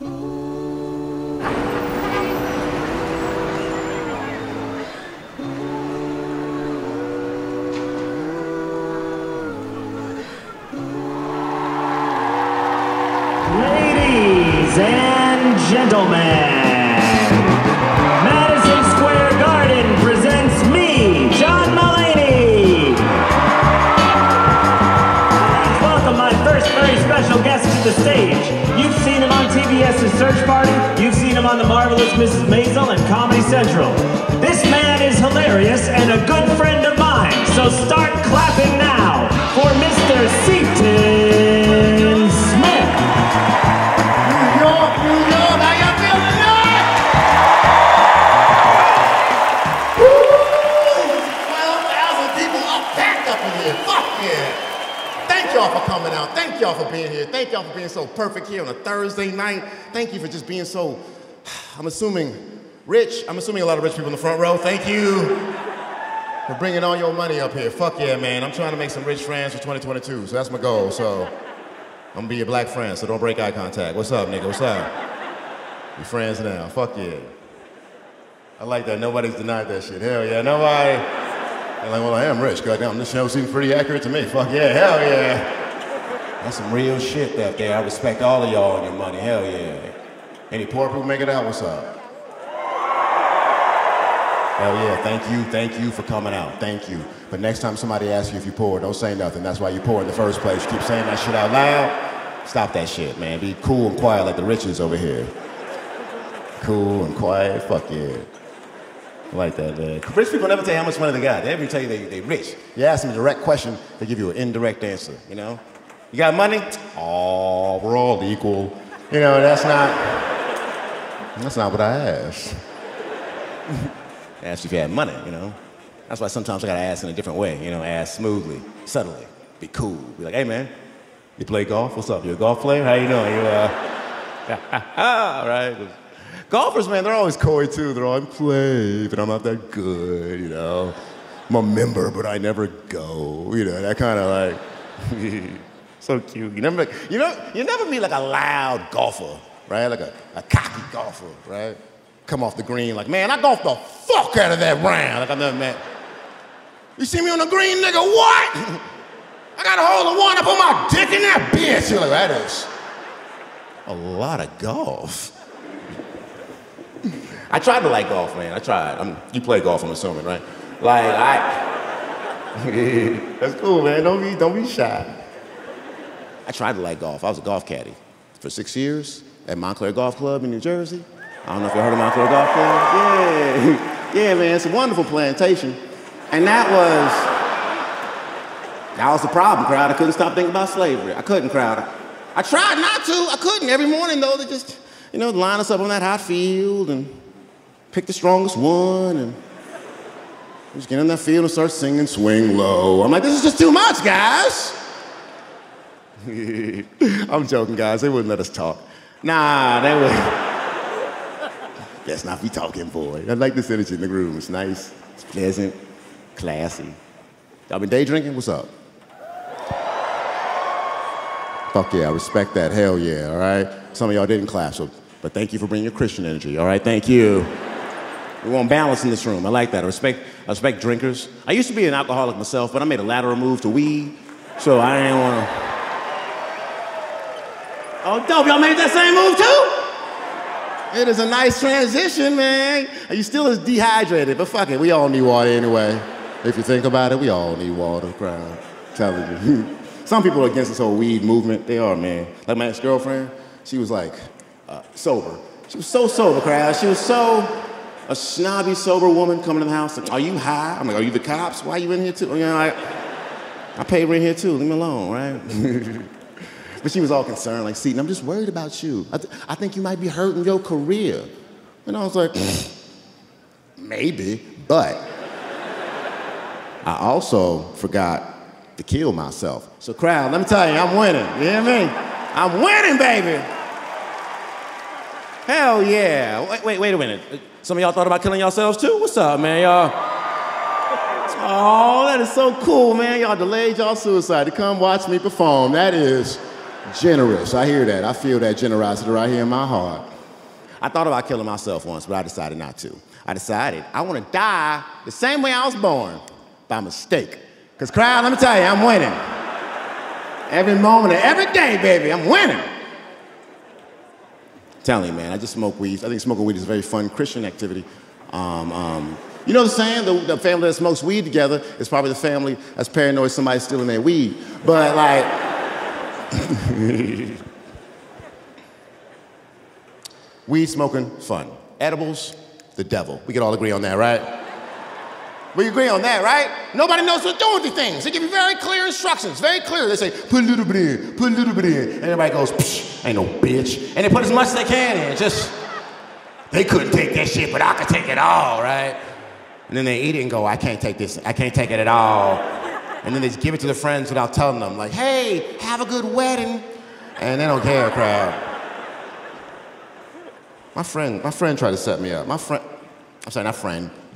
Ladies and gentlemen, Madison Square Garden presents me, John Mulaney. Welcome my first very special guest to the stage. You've seen him on TBS's Search Party. You've seen him on The Marvelous Mrs. Maisel and Comedy Central. This man is hilarious and a good friend of mine. So start clapping now for Mr. Seaton Smith. New York, how y'all feeling tonight? Woo! 12,000 people are packed up in here. Fuck yeah. Thank y'all for coming out. Thank y'all for being here. Thank y'all for being so perfect here on a Thursday night. Thank you for just being so, I'm assuming, rich. I'm assuming a lot of rich people in the front row. Thank you for bringing all your money up here. Fuck yeah, man. I'm trying to make some rich friends for 2022, so that's my goal. So I'm gonna be your black friend, so don't break eye contact. What's up, nigga? What's up? We're friends now. Fuck yeah. I like that. Nobody's denied that shit. Hell yeah. Nobody. They're like, well, I am rich. Goddamn, this show seems pretty accurate to me. Fuck yeah. Hell yeah. That's some real shit up there. I respect all of y'all and your money. Hell yeah. Any poor people make it out? What's up? Hell yeah, thank you for coming out, thank you. But next time somebody asks you if you're poor, don't say nothing. That's why you're poor in the first place. You keep saying that shit out loud. Stop that shit, man. Be cool and quiet like the riches over here. Cool and quiet, fuck yeah. I like that, man. Rich people never tell you how much money they got. They never tell you they rich. You ask them a direct question, they give you an indirect answer, you know? You got money? Oh, we're all equal. You know, that's not what I asked. I asked you if you had money, you know? That's why sometimes I gotta ask in a different way, you know, ask smoothly, subtly, be cool. Be like, hey man, you play golf? What's up? You a golf player? How you doing? All right. Golfers, man, they're always coy too. They're all, I play, but I'm not that good, you know? I'm a member, but I never go, you know, that kind of like, so cute. You never meet like a loud golfer, right? Like a cocky golfer, right? Come off the green like, man, I golfed the fuck out of that round. Like I never met. You see me on the green, nigga, what? I got a hole in one, I put my dick in that bitch. You're like, that is a lot of golf. I tried to like golf, man, I tried. You play golf, I'm assuming, right? Like, that's cool, man, don't be shy. I tried to like golf, I was a golf caddy for 6 years at Montclair Golf Club in New Jersey. I don't know if you heard of Montclair Golf Club. Yeah, yeah, man, it's a wonderful plantation. And that was the problem, crowd. I couldn't stop thinking about slavery. I couldn't, crowd. I tried not to, I couldn't. Every morning, though, they just, you know, line us up on that hot field and pick the strongest one and just get in that field and start singing Swing Low. I'm like, this is just too much, guys. I'm joking, guys. They wouldn't let us talk. Nah, they would. Let's not be talking, boy. I like this energy in the room. It's nice, it's pleasant, classy. Y'all been day drinking? What's up? Fuck yeah, I respect that. Hell yeah, all right? Some of y'all didn't clap, but thank you for bringing your Christian energy, all right? Thank you. We want balance in this room. I like that. I respect drinkers. I used to be an alcoholic myself, but I made a lateral move to weed, so I didn't want to. Oh, dope, y'all made that same move too? It is a nice transition, man. You still as dehydrated, but fuck it, we all need water anyway. If you think about it, we all need water, crowd. I'm telling you. Some people are against this whole weed movement. They are, man. Like my ex-girlfriend, she was like, sober. She was so sober, crowd. She was so a snobby, sober woman coming to the house. Like, are you high? I'm like, are you the cops? Why are you in here too? You know, I pay rent here too, leave me alone, right? But she was all concerned, like, Seaton, I'm just worried about you. I think you might be hurting your career. And I was like, maybe, but I also forgot to kill myself. So crowd, let me tell you, I'm winning, you hear me? I'm winning, baby. Hell yeah. Wait a minute. Some of y'all thought about killing yourselves too? What's up, man, y'all? Oh, that is so cool, man. Y'all delayed y'all suicide to come watch me perform. That is Generous, I hear that. I feel that generosity right here in my heart. I thought about killing myself once, but I decided not to. I decided I want to die the same way I was born, by mistake. Because crowd, let me tell you, I'm winning. Every moment of every day, baby, I'm winning. I'm telling you, man, I just smoke weed. I think smoking weed is a very fun Christian activity. You know the saying, the family that smokes weed together is probably the family that's paranoid somebody's stealing their weed. But like, weed smoking, fun. Edibles, the devil. We can all agree on that, right? We agree on that, right? Nobody knows what to do with these things. They give you very clear instructions, very clear. They say, put a little bit in, put a little bit in. And everybody goes, psh, ain't no bitch. And they put as much as they can in. Just, they couldn't take that shit, but I could take it all, right? And then they eat it and go, I can't take this, I can't take it at all. And then they just give it to their friends without telling them, like, hey, have a good wedding. And they don't care, crowd. My friend tried to set me up.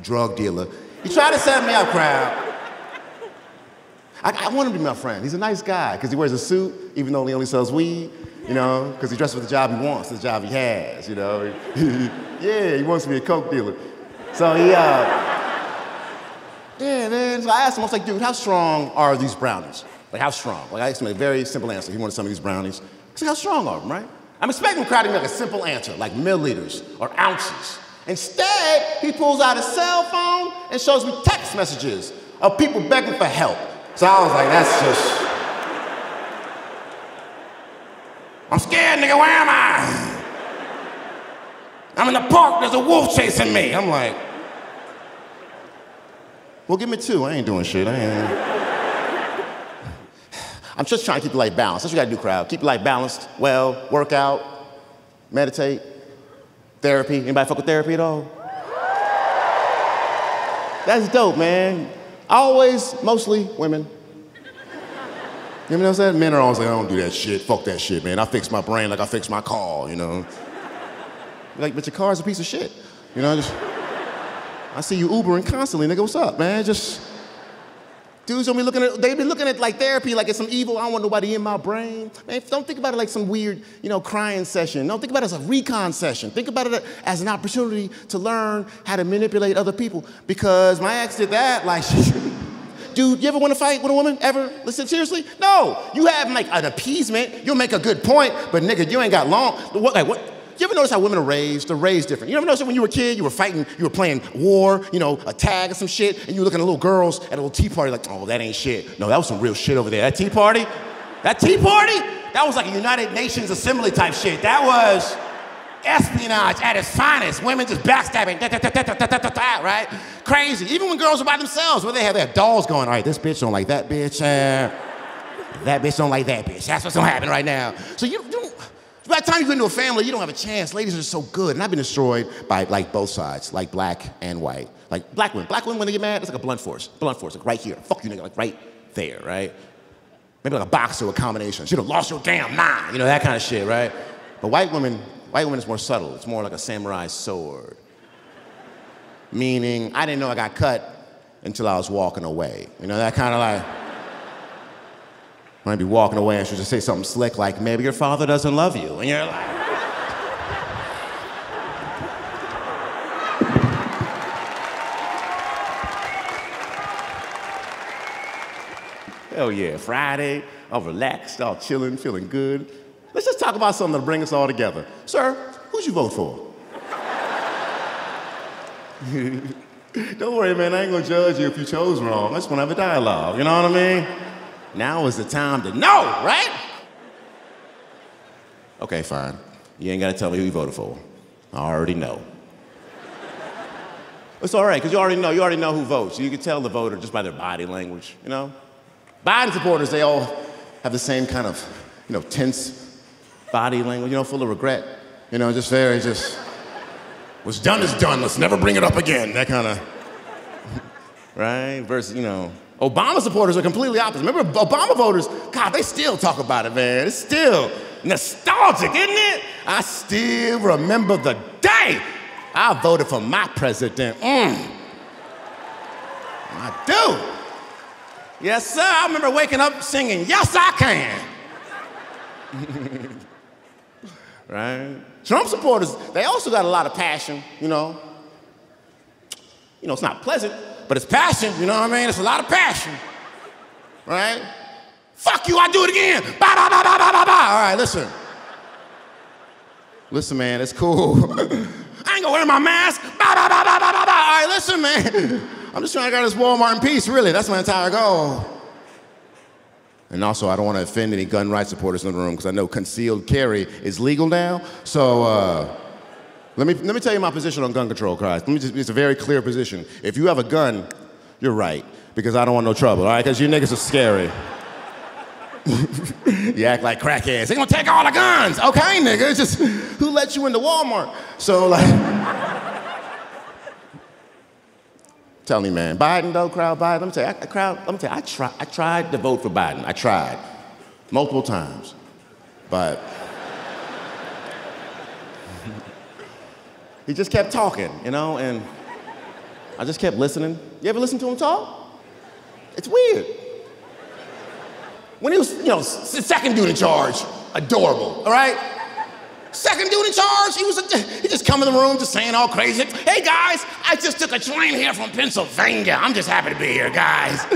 Drug dealer. He tried to set me up, crowd. I want him to be my friend. He's a nice guy, because he wears a suit, even though he only sells weed, you know, because he dresses for the job he wants, the job he has, you know. Yeah, he wants to be a coke dealer. So he, yeah, man, so I asked him, I was like, dude, how strong are these brownies? Like, how strong? Like, I asked him a very simple answer. He wanted some of these brownies. I said, how strong are them, right? I'm expecting the crowd to make a simple answer, like milliliters or ounces. Instead, he pulls out his cell phone and shows me text messages of people begging for help. So I was like, that's just... I'm scared, nigga, where am I? I'm in the park, there's a wolf chasing me. I'm like, well, give me two, I ain't doing shit, I'm just trying to keep your life balanced. That's what you gotta do, crowd. Keep your life balanced, well, work out, meditate, therapy. Anybody fuck with therapy at all? That's dope, man. Always, mostly women. You know what I'm saying? Men are always like, I don't do that shit. Fuck that shit, man. I fix my brain like I fix my car, you know? Like, but your car's a piece of shit. You know, I see you Ubering constantly, nigga. What's up, man? Dudes don't be they be looking at like therapy like it's some evil, I don't want nobody in my brain. Man, don't think about it like some weird, you know, crying session. No, think about it as a recon session. Think about it as an opportunity to learn how to manipulate other people. Because my ex did that, like, dude, you ever want to fight with a woman? Ever? Listen, seriously? No. You have like an appeasement, you'll make a good point, but nigga, you ain't got long. What? You ever notice how women are raised? They're raised different. You ever notice that when you were a kid, you were fighting, you were playing war, you know, a tag or some shit, and you were looking at little girls at a little tea party like, oh, that ain't shit. No, that was some real shit over there. That tea party? That was like a United Nations Assembly type shit. That was espionage at its finest. Women just backstabbing, right? Crazy. Even when girls are by themselves, where they have their dolls going, all right, this bitch don't like that bitch, that bitch don't like that bitch. That's what's gonna happen right now. So by the time you get into a family, you don't have a chance. Ladies are so good. And I've been destroyed by like both sides, like black and white. Like black women. Black women, when they get mad, it's like a blunt force. Blunt force, like right here. Fuck you, nigga, like right there, right? Maybe like a boxer with combinations. You'd have lost your damn mind. You know, that kind of shit, right? But white women is more subtle. It's more like a samurai sword. Meaning, I didn't know I got cut until I was walking away. You know, that kind of like... I'd be walking away and she'd just say something slick like, maybe your father doesn't love you. And you're like... Hell yeah, Friday, all relaxed, all chilling, feeling good. Let's just talk about something that'll bring us all together. Sir, who'd you vote for? Don't worry, man, I ain't gonna judge you if you chose wrong. I just wanna have a dialogue, you know what I mean? Now is the time to know, right? Okay, fine. You ain't gotta tell me who you voted for. I already know. It's all right, because you already know who votes. You can tell the voter just by their body language, you know? Biden supporters, they all have the same kind of, you know, tense body language, you know, full of regret. You know, what's done is done, let's never bring it up again, that kind of, right? Versus, you know, Obama supporters are completely opposite. Remember, Obama voters, God, they still talk about it, man. It's still nostalgic, isn't it? I still remember the day I voted for my president. I do. Yes, sir. I remember waking up singing, yes, I can. Right? Trump supporters, they also got a lot of passion, you know. You know, it's not pleasant, but it's passion, you know what I mean? It's a lot of passion, right? Fuck you, I do it again. Ba, ba, ba, ba, ba, ba, ba. All right, listen. Listen, man, it's cool. I ain't gonna wear my mask. Ba, ba, ba, ba, ba, ba, ba. All right, listen, man. I'm just trying to go to this Walmart in peace, really. That's my entire goal. And also, I don't want to offend any gun rights supporters in the room because I know concealed carry is legal now. So let me tell you my position on gun control, guys. It's a very clear position. If you have a gun, you're right, because I don't want no trouble, all right? Because you niggas are scary. You act like crackheads. They're gonna take all the guns. Okay, nigga, it's just who let you into Walmart? So tell me, man, Biden though, crowd, Biden. Let me tell you, I tried to vote for Biden. I tried multiple times, but he just kept talking, you know, and I just kept listening. You ever listen to him talk? It's weird. When he was, you know, second dude in charge, adorable, all right? Second dude in charge, he just come in the room just saying all crazy. Hey guys, I just took a train here from Pennsylvania. I'm just happy to be here, guys.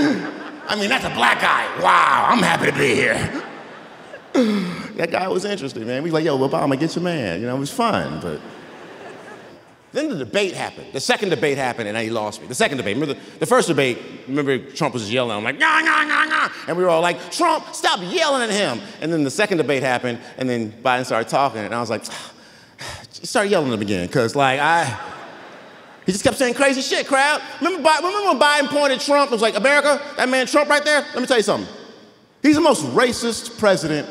I mean, that's a black guy. Wow, I'm happy to be here. That guy was interesting, man. We was like, yo, Obama, get your man. You know, it was fun, but then the debate happened. The second debate happened, and he lost me. The second debate, remember the first debate, remember Trump was yelling. I'm like, nah, nah, nah, nah. And we were all like, Trump, stop yelling at him. And then the second debate happened, and then Biden started talking, and I was like, start yelling at him again, because he just kept saying crazy shit, crowd. Remember when Biden pointed at Trump and was like, America, that man Trump right there? Let me tell you something. He's the most racist president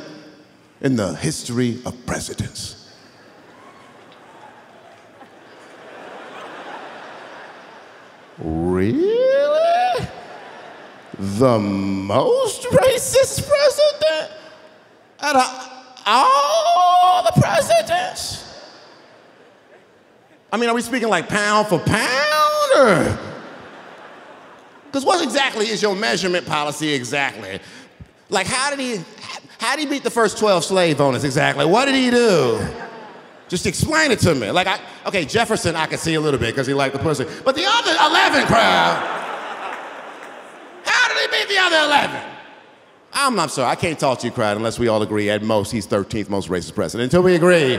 in the history of presidents. Really? The most racist president out of all the presidents? I mean, are we speaking like pound for pound, or? Because what exactly is your measurement policy exactly? Like, how did he beat the first 12 slave owners exactly? What did he do? Just explain it to me. Like, okay, Jefferson I could see a little bit because he liked the pussy. But the other 11, crowd, how did he beat the other 11? I'm not sure. I can't talk to you, crowd, unless we all agree at most he's 13th most racist president. Until we agree,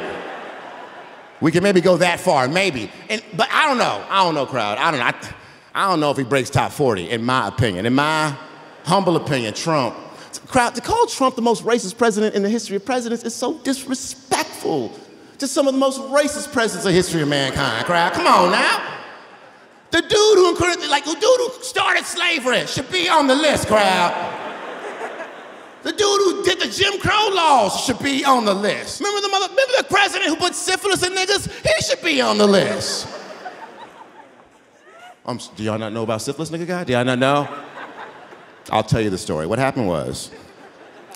we can maybe go that far, maybe. But I don't know. I don't know, crowd. I don't know if he breaks top 40, in my opinion. In my humble opinion, Trump. Crowd, to call Trump the most racist president in the history of presidents is so disrespectful to some of the most racist presidents in the history of mankind, crowd. Come on now. The dude who started slavery should be on the list, crowd. The dude who did the Jim Crow laws should be on the list. Remember the president who put syphilis in niggas? He should be on the list. Do y'all not know about syphilis, nigga guy? Do y'all not know? I'll tell you the story. What happened was,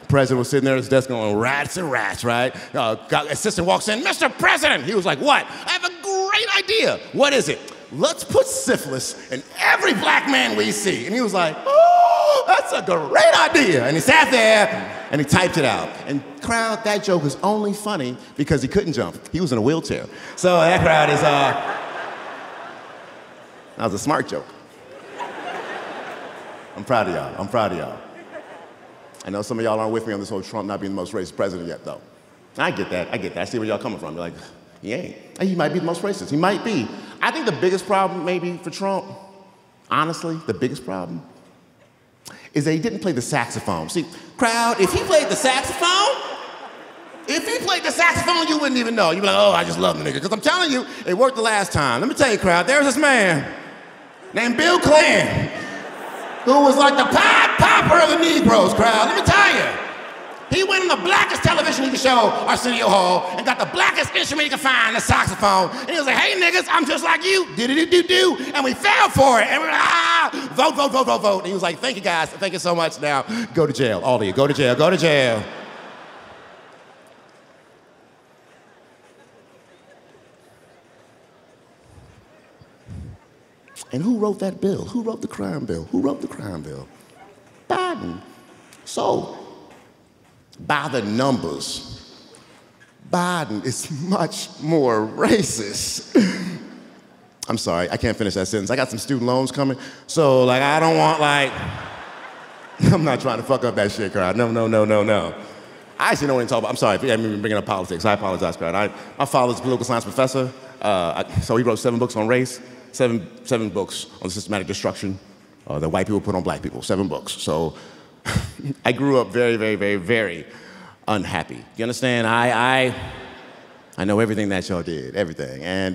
the president was sitting there at his desk going, rats and rats, right? Assistant walks in, Mr. President. He was like, what? I have a great idea. What is it? Let's put syphilis in every black man we see. And he was like, oh, that's a great idea. And he sat there and he typed it out. And crowd, that joke is only funny because he couldn't jump. He was in a wheelchair. So that crowd is, that was a smart joke. I'm proud of y'all. I'm proud of y'all. I know some of y'all aren't with me on this whole Trump not being the most racist president yet, though. I get that. I see where y'all coming from. You're like, he ain't. He might be the most racist. He might be. I think the biggest problem maybe for Trump, honestly, the biggest problem is that he didn't play the saxophone. See, crowd, if he played the saxophone, you wouldn't even know. You'd be like, oh, I just love the nigga. Because I'm telling you, it worked the last time. Let me tell you, crowd, there's this man named Bill Clinton, who was like the Pied Piper of the Negroes, crowd. Let me tell you. He went on the blackest television he could show, Arsenio Hall, and got the blackest instrument he could find, the saxophone. And he was like, hey, niggas, I'm just like you. Do-do-do-do-do. And we fell for it. And we were like, vote, vote, vote, vote, vote. And he was like, thank you, guys. Thank you so much. Now, go to jail. All of you, go to jail. Go to jail. And who wrote that bill? Who wrote the crime bill? Who wrote the crime bill? Biden. So, by the numbers, Biden is much more racist. I'm sorry, I can't finish that sentence. I got some student loans coming, so like I don't want like, I'm not trying to fuck up that shit, crowd. No. I actually don't want to talk about, I'm sorry, I'm even bringing up politics. I apologize, crowd. My father's a political science professor, so he wrote 7 books on race, seven books on systematic destruction that white people put on black people, 7 books. So I grew up very, very, very, very unhappy. You understand? I know everything that y'all did, everything. And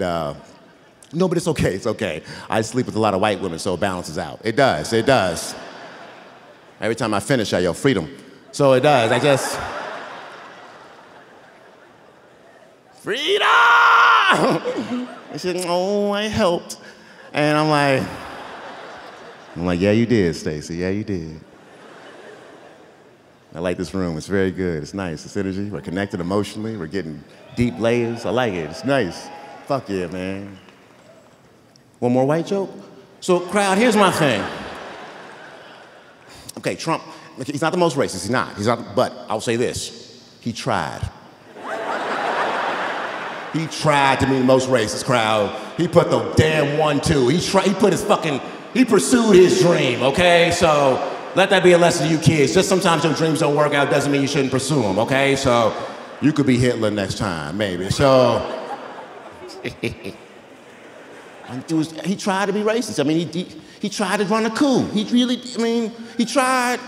no, but it's okay. I sleep with a lot of white women, so it balances out. It does. Every time I finish, I yell freedom. So it does, freedom! I said, oh, I helped. And I'm like, yeah, you did, Stacey, yeah, you did. I like this room, it's very good, it's nice, it's energy, we're connected emotionally, we're getting deep layers, I like it, it's nice. Fuck yeah, man. One more white joke? So, crowd, here's my thing. Okay, Trump, he's not the most racist, he's not, but I'll say this, he tried. He tried to be the most racist, crowd. He put the damn 1-2. He pursued his dream, okay? So let that be a lesson to you kids. Just sometimes your dreams don't work out doesn't mean you shouldn't pursue them, okay? So you could be Hitler next time, maybe. So he tried to be racist. I mean, he tried to run a coup. He tried.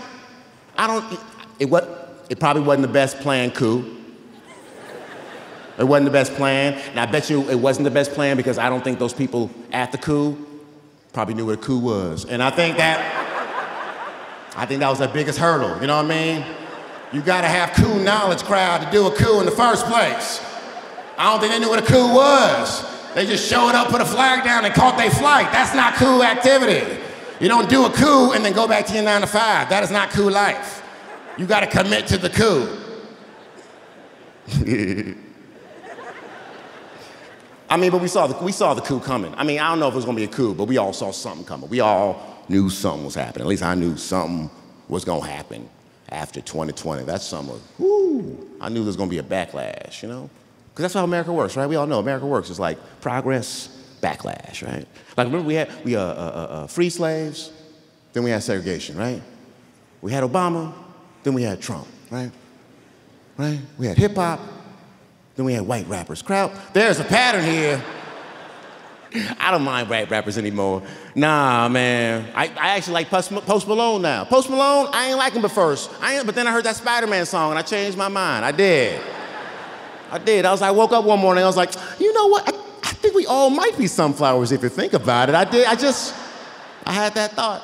It probably wasn't the best planned coup. It wasn't the best plan, and I bet you it wasn't the best plan because I don't think those people at the coup probably knew what a coup was. And I think that was the biggest hurdle, you know what I mean? You gotta have coup knowledge, crowd, to do a coup in the first place. I don't think they knew what a coup was. They just showed up, put a flag down, and caught their flight. That's not coup activity. You don't do a coup and then go back to your 9 to 5. That is not coup life. You gotta commit to the coup. I mean, but we saw the coup coming. I mean, I don't know if it was gonna be a coup, but we all saw something coming. We all knew something was happening. At least I knew something was gonna happen after 2020. That summer, I knew there was gonna be a backlash, you know? Because that's how America works, right? We all know America works. It's like progress, backlash, right? Like, remember we had free slaves, then we had segregation, right? We had Obama, then we had Trump, right? Right? We had hip hop, then we had white rappers. Crowd, there's a pattern here. I don't mind white rappers anymore. Nah, man. I actually like Post Malone now. Post Malone, I ain't like him at first. But then I heard that Spider-Man song and I changed my mind. I did. I woke up one morning, I was like, you know what? I think we all might be sunflowers if you think about it. I had that thought.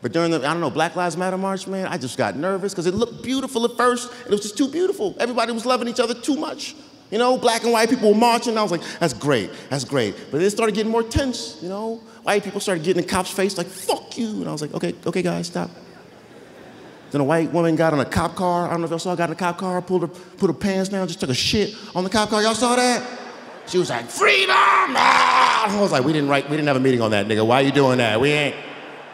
But during the, Black Lives Matter march, man, I just got nervous because it looked beautiful at first, and it was just too beautiful. Everybody was loving each other too much. You know, black and white people were marching, and I was like, that's great. But then it started getting more tense, you know? White people started getting in cops' face like, fuck you. And I was like, okay, guys, stop. Then a white woman got in a cop car. I don't know if y'all saw, got in a cop car, put her pants down, just took a shit on the cop car. Y'all saw that? She was like, freedom! Ah! I was like, we didn't have a meeting on that, nigga. Why are you doing that?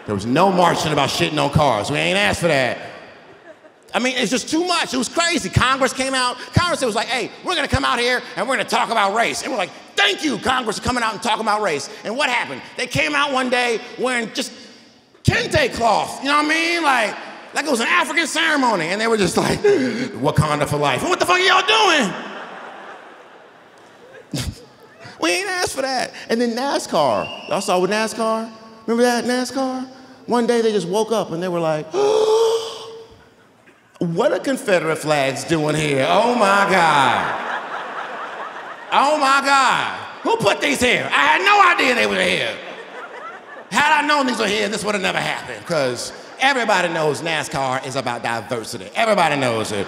There was no marching about shitting on cars. We ain't asked for that. I mean, it's just too much. It was crazy. Congress came out. Congress was like, hey, we're gonna come out here and we're gonna talk about race. And we're like, thank you, Congress, for coming out and talking about race. And what happened? They came out one day wearing just kente cloth. You know what I mean? Like it was an African ceremony. And they were just like, Wakanda for life. And what the fuck are y'all doing? We ain't asked for that. And then NASCAR. Y'all saw with NASCAR? Remember that, NASCAR? One day they just woke up and they were like, oh, what are Confederate flags doing here? Oh my God. Oh my God. Who put these here? I had no idea they were here. Had I known these were here, this would have never happened, because everybody knows NASCAR is about diversity. Everybody knows it.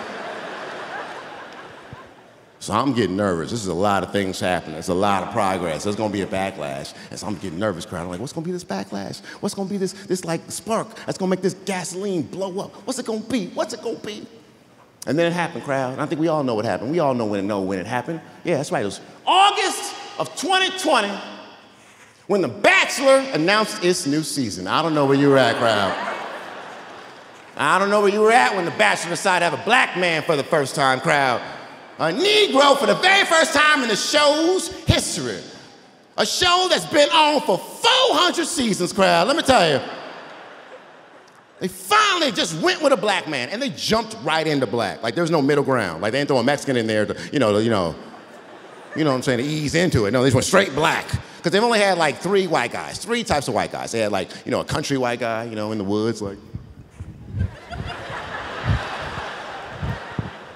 So I'm getting nervous. This is a lot of things happening. There's a lot of progress. There's gonna be a backlash. And so I'm getting nervous, crowd. I'm like, what's gonna be this backlash? What's gonna be this like spark that's gonna make this gasoline blow up? What's it gonna be? What's it gonna be? And then it happened, crowd. And I think we all know what happened. We all know when it happened. Yeah, that's right. It was August of 2020 when The Bachelor announced its new season. I don't know where you were at, crowd. I don't know where you were at when The Bachelor decided to have a black man for the first time, crowd. A Negro for the very first time in the show's history. A show that's been on for 400 seasons, crowd. Let me tell you. They finally just went with a black man, and they jumped right into black. Like, there's no middle ground. Like, they ain't throwing a Mexican in there to, you know what I'm saying, to ease into it. No, they just went straight black. Because they've only had, like, 3 white guys, 3 types of white guys. They had, like, a country white guy, in the woods, like,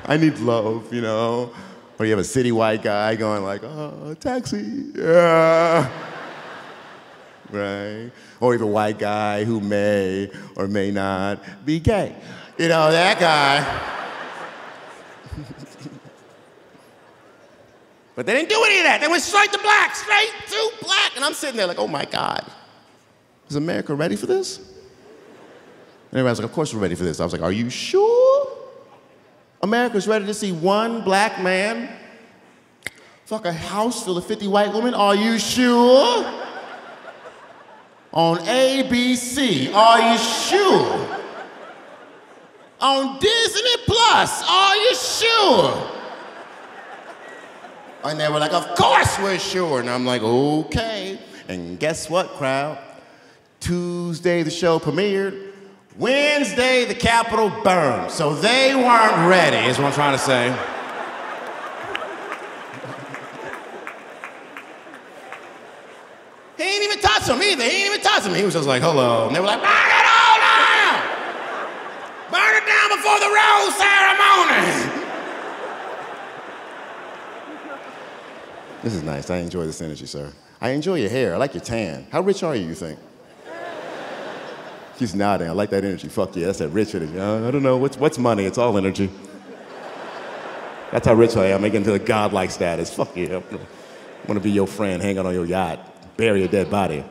I need love, Or you have a city white guy going like, oh, taxi, yeah. Right? Or even a white guy who may or may not be gay. That guy. But they didn't do any of that. They went straight to black, straight to black. And I'm sitting there like, oh my God. Is America ready for this? And everybody's like, of course we're ready for this. I was like, are you sure? America's ready to see one black man fuck a house full of 50 white women? Are you sure? On ABC, are you sure? On Disney Plus, are you sure? And they were like, of course we're sure. And I'm like, okay. And guess what, crowd? Tuesday the show premiered. Wednesday, the Capitol burned. So they weren't ready, is what I'm trying to say. He ain't even touch him either. He ain't even touch him. He was just like, hello. And they were like, burn it all down! Burn it down before the rose ceremony! This is nice. I enjoy this energy, sir. I enjoy your hair. I like your tan. How rich are you think? He's nodding. I like that energy. Fuck yeah, that's that rich energy. I don't know. What's money? It's all energy. That's how rich I am. I get into the godlike status. Fuck yeah. I want to be your friend, hang out on your yacht, bury a dead body.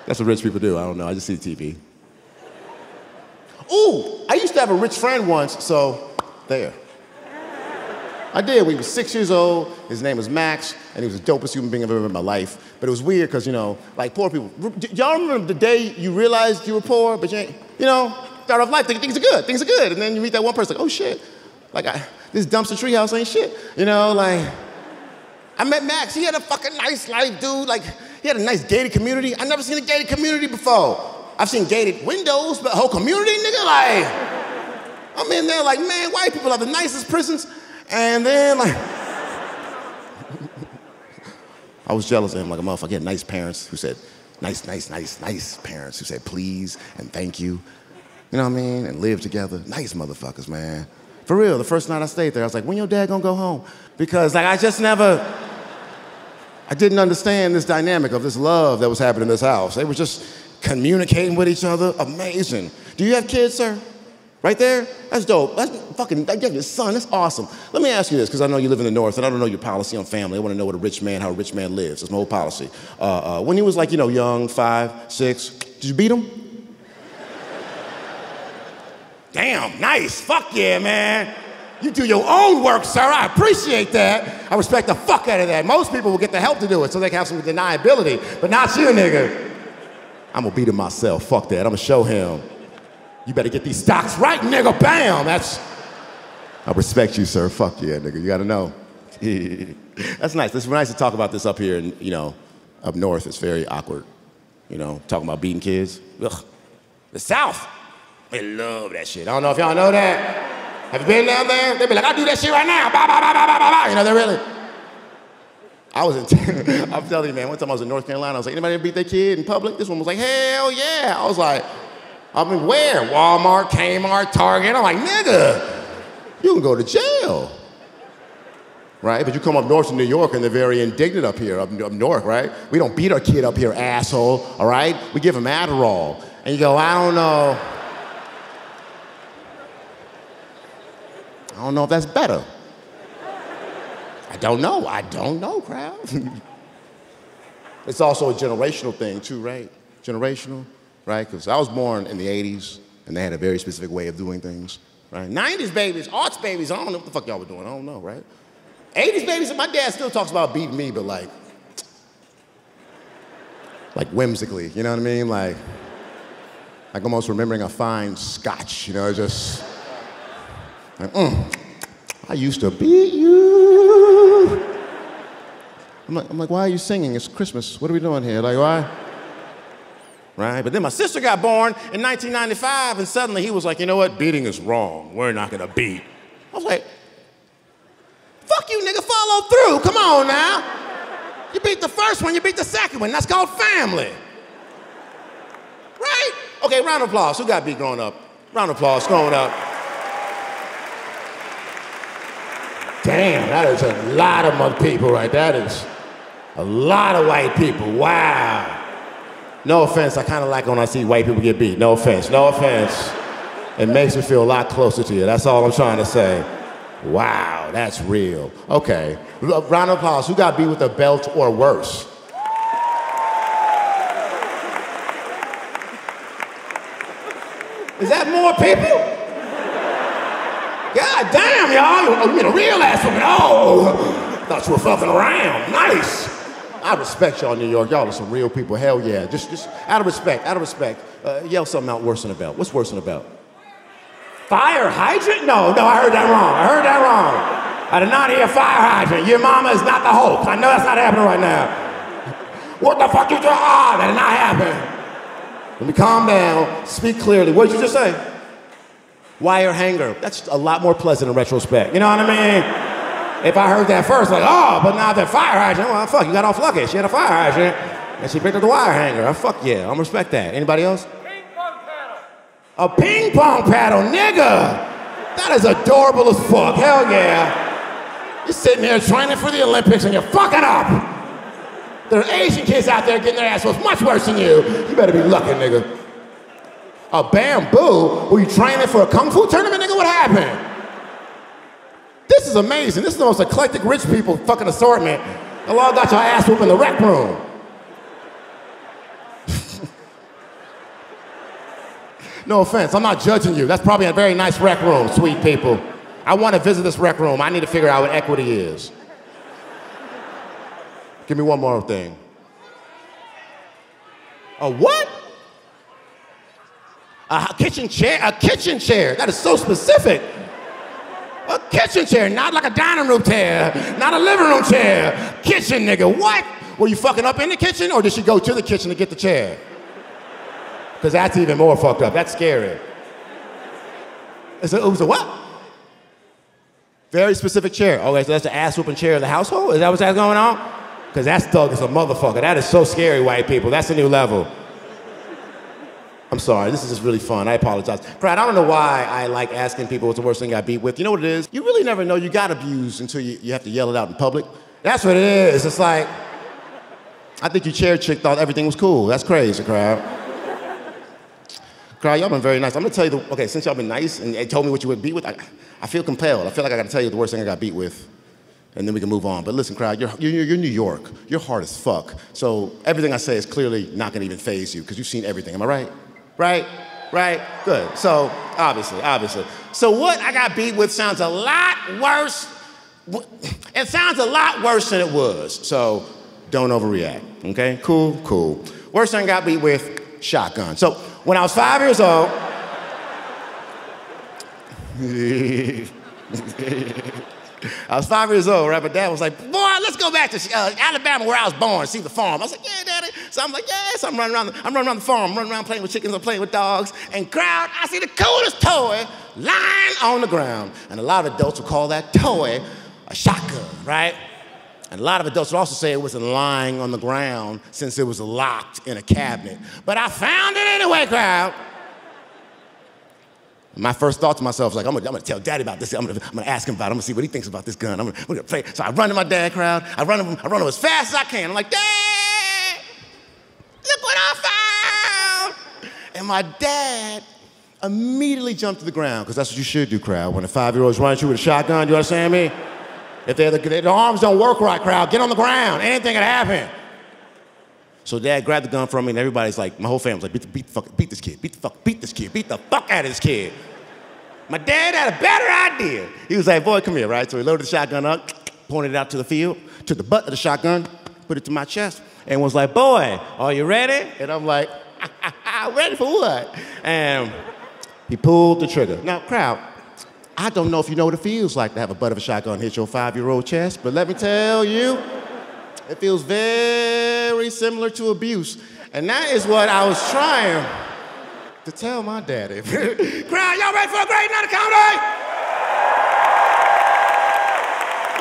That's what rich people do. I don't know. I just see TV. Ooh, I used to have a rich friend once, so there. I did. We were 6 years old. His name was Max, and he was the dopest human being I've ever met in my life. But it was weird because, like poor people. Y'all remember the day you realized you were poor, but you ain't, start off life thinking things are good, things are good. And then you meet that one person, like, oh shit, like this dumpster treehouse ain't shit. Like, I met Max. He had a fucking nice life, dude. Like, he had a nice gated community. I've never seen a gated community before. I've seen gated windows, but a whole community, nigga, like, I'm in there like, man, white people have the nicest prisons. And then, like, I was jealous of him like a motherfucker. He had nice parents who said, nice parents who said please and thank you. You know what I mean? And lived together. Nice motherfuckers, man. For real, the first night I stayed there, I was like, when your dad gonna go home? Because, like, I didn't understand this dynamic of this love that was happening in this house. They were just communicating with each other. Amazing. Do you have kids, sir? Right there? That's dope. That's fucking, I get your son, that's awesome. Let me ask you this, because I know you live in the North, and I don't know your policy on family. I want to know how a rich man lives. That's my whole policy. When he was like, young, 5, 6, did you beat him? Damn, nice. Fuck yeah, man. You do your own work, sir. I appreciate that. I respect the fuck out of that. Most people will get the help to do it so they can have some deniability, but not you, nigga. I'm gonna beat him myself. Fuck that. I'm gonna show him. You better get these stocks right, nigga. Bam! I respect you, sir. Fuck yeah, nigga. You gotta know. That's nice. It's nice to talk about this up here and, up north. It's very awkward. Talking about beating kids. Ugh. The South, they love that shit. I don't know if y'all know that. Have you been down there? They be like, I'll do that shit right now. Bah, bah, bah, bah, bah, bah, bah. They really. I'm telling you, man, one time I was in North Carolina, I was like, anybody ever beat their kid in public? This one was like, hell yeah. I was like, where? Walmart, Kmart, Target. I'm like, nigga, you can go to jail. Right? But you come up north to New York and they're very indignant up here, up north, right? We don't beat our kid up here, asshole, all right? We give him Adderall. And you go, I don't know if that's better. I don't know, crowd. It's also a generational thing too, right? Generational. Right? Because I was born in the 80s, and they had a very specific way of doing things, right? 90s babies, arts babies, I don't know what the fuck y'all were doing, I don't know, right? 80s babies, my dad still talks about beating me, but like whimsically, you know what I mean? Like, like almost remembering a fine scotch, you know, just like, I used to beat you. I'm like, why are you singing? It's Christmas. What are we doing here? Like, why? Right? But then my sister got born in 1995, and suddenly he was like, you know what? Beating is wrong. We're not gonna beat. I was like, fuck you, nigga, follow through. Come on now. You beat the first one, you beat the second one. That's called family. Right? Okay, round of applause. Who got beat growing up? Round of applause, growing up. Damn, that is a lot of mother people, right? That is a lot of white people. Wow. No offense, I kind of like when I see white people get beat. No offense, no offense. It makes me feel a lot closer to you. That's all I'm trying to say. Wow, that's real. Okay, round of applause. Who got beat with a belt or worse? Is that more people? God damn, y'all. You mean a real ass woman. Oh, thought you were fucking around. Nice. I respect y'all, New York. Y'all are some real people. Hell yeah. Just out of respect, yell something out worse than a belt. What's worse than a belt? Fire hydrant? No, I heard that wrong. I did not hear fire hydrant. Your mama is not the Hulk. I know that's not happening right now. What the fuck you doing? Ah, that did not happen. Let me calm down, speak clearly. What did you just say? Wire hanger. That's a lot more pleasant in retrospect. You know what I mean? If I heard that first, like, oh, but now that fire hydrant, well, fuck, you got off lucky. She had a fire hydrant, and she picked up the wire hanger. Oh, fuck yeah, I'm respect that. Anybody else? A ping pong paddle, nigga! That is adorable as fuck, hell yeah. You're sitting there training for the Olympics and you're fucking up. There are Asian kids out there getting their ass whooped much worse than you. You better be lucky, nigga. A bamboo? Were you training for a kung fu tournament, nigga? What happened? This is amazing. This is the most eclectic rich people fucking assortment. Y'all all got your ass whooped in the rec room. No offense, I'm not judging you. That's probably a very nice rec room, sweet people. I want to visit this rec room. I need to figure out what equity is. Give me one more thing. A what? A kitchen chair? A kitchen chair. That is so specific. A kitchen chair, not like a dining room chair, not a living room chair. Kitchen, nigga, what? Were you fucking up in the kitchen, or did she go to the kitchen to get the chair? Because that's even more fucked up. That's scary. It was a what? Very specific chair. Okay, so that's the ass-whooping chair of the household? Is that what's going on? Because that's thug as a motherfucker. That is so scary, white people. That's a new level. I'm sorry, this is just really fun. I apologize. Brad, I don't know why I like asking people what's the worst thing I got beat with. You know what it is? You really never know you got abused until you have to yell it out in public. That's what it is. It's like, I think your chair chick thought everything was cool. That's crazy, crowd. Crowd, y'all been very nice. I'm gonna tell you, okay, since y'all been nice and told me what you would beat with, I feel compelled. I feel like I gotta tell you the worst thing I got beat with, and then we can move on. But listen, crowd, you're New York. You're hard as fuck. So everything I say is clearly not gonna even faze you, because you've seen everything. Am I right? Right? Good. So, obviously. So what I got beat with sounds a lot worse. It sounds a lot worse than it was. So don't overreact, okay? Cool. Worst thing I got beat with, shotgun. So when I was 5 years old, I was 5 years old, right? My dad was like, boy, let's go back to Alabama where I was born, see the farm. I was like, yeah, Daddy. So I'm like, yeah. So I'm running around the farm, I'm running around playing with chickens, I'm playing with dogs. And crowd, I see the coolest toy lying on the ground. And a lot of adults would call that toy a shotgun, right? And a lot of adults would also say it wasn't lying on the ground since it was locked in a cabinet. But I found it anyway, crowd. My first thought to myself was like, I'm gonna tell Daddy about this. I'm gonna ask him about it. I'm gonna see what he thinks about this gun. I'm gonna play. So I run to my dad, crowd. I run him as fast as I can. I'm like, Dad, look what I found. And my dad immediately jumped to the ground, because that's what you should do, crowd. When a 5-year-old's running at you with a shotgun, you understand me? If their arms don't work right, crowd, get on the ground. Anything can happen. So Dad grabbed the gun from me, and everybody's like, my whole family's like, beat this kid, beat the fuck out of this kid. My dad had a better idea. He was like, boy, come here, right? So he loaded the shotgun up, pointed it out to the field, took the butt of the shotgun, put it to my chest, and was like, boy, are you ready? And I'm like, Ready for what? And he pulled the trigger. Now, crowd, I don't know if you know what it feels like to have a butt of a shotgun hit your 5-year-old chest, but let me tell you, it feels very similar to abuse. And that is what I was trying to tell my daddy. Crowd, y'all ready for a great night of comedy?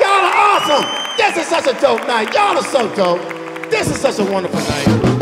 Y'all are awesome. This is such a dope night. Y'all are so dope. This is such a wonderful night.